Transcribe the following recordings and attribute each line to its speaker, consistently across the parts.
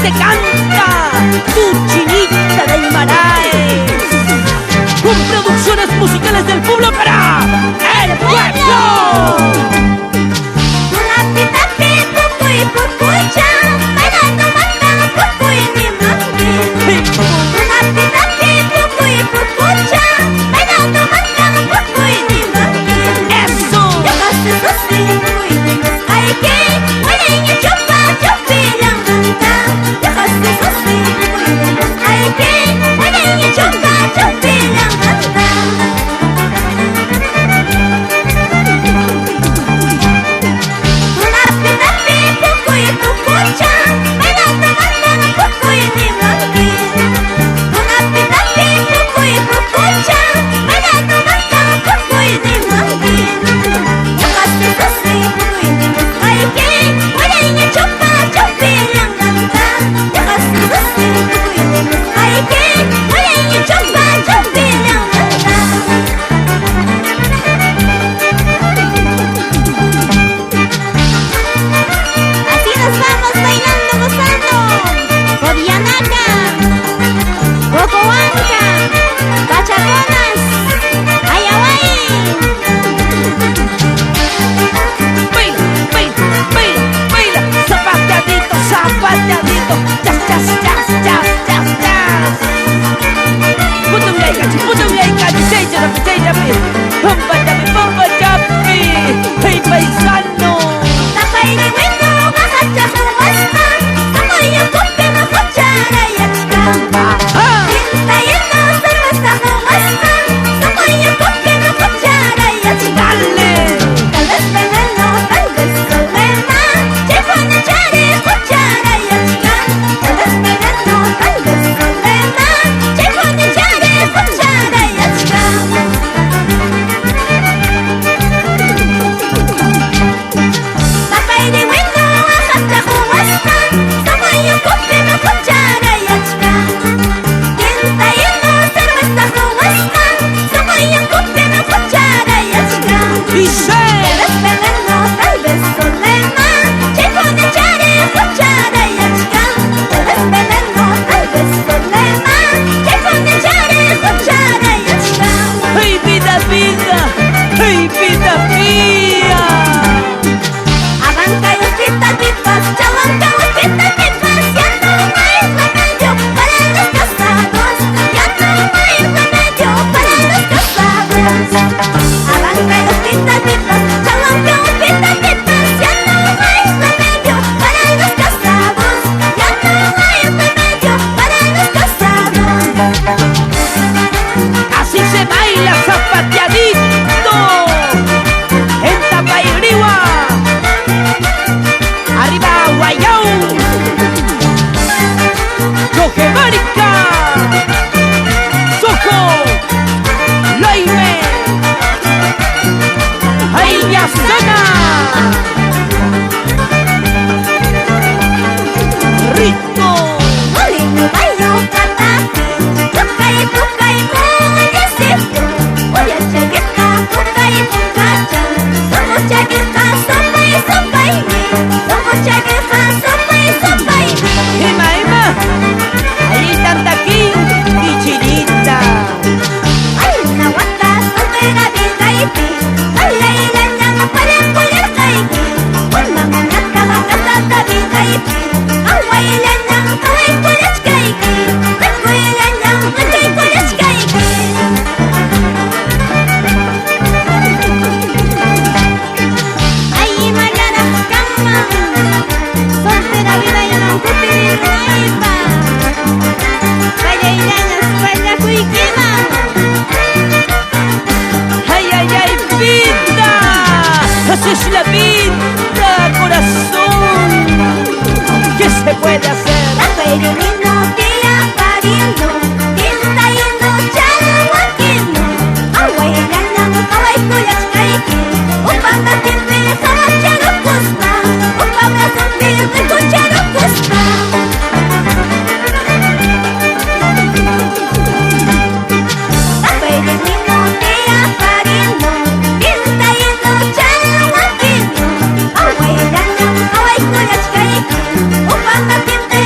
Speaker 1: se canta Tu Chinita del Marae, con producciones musicales del pueblo para el pueblo. Hey paisano, hey vida mía.
Speaker 2: Arranca los pitas pipas, chalanca los pitas pipas. Ya no hay remedio para los casados. Ya no hay remedio para los casados. Arranca los pitas pipas, chalanca los pitas pipas. Ya no hay remedio para los casados. Ya no hay remedio para los casados.
Speaker 1: Así se baila zapateadito en Tapairihua. Arriba Guayao, Yogemarica, Soco, Loime, Ayllazana, Rico.
Speaker 2: Molino, bailo, catati, toca y muñecito. Oye, chagueta, toca y mucacha. Somos chaguetas, sopa y sopa y mi. Somos chaguetas, sopa y sopa y mi.
Speaker 1: Ema, ahí tanta aquí y Chinita.
Speaker 2: Ay, una guata, soltera, vida y pi. Baila y la llama para poner caiki. Una muñeca, la casa, vida y pi. Agua y la llama para poner caiki. Agua y la llama para poner caiki. Ay, Mariana, cama. Soltera, vida y no cupir naipa. Vaya y lañas, vaya cuiquima.
Speaker 1: Ay, ay, ay, vida. Así es la vida, corazón. ¿Qué se puede hacer?
Speaker 2: La peregrino tía pariendo, tinta yendo chalahuaquino. Agua y lana, agua y cuyas caiki. Upanga tiempe, sama charo costa. Upanga sonrisa, cucharo costa. La peregrino tía pariendo, tinta yendo chalahuaquino. Agua y lana, agua y cuyas caiki. Upanga tiempe,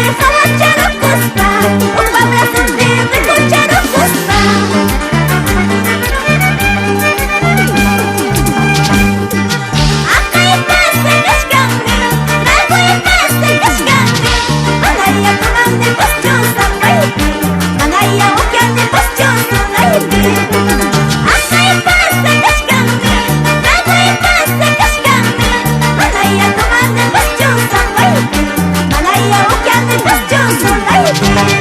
Speaker 2: Woo!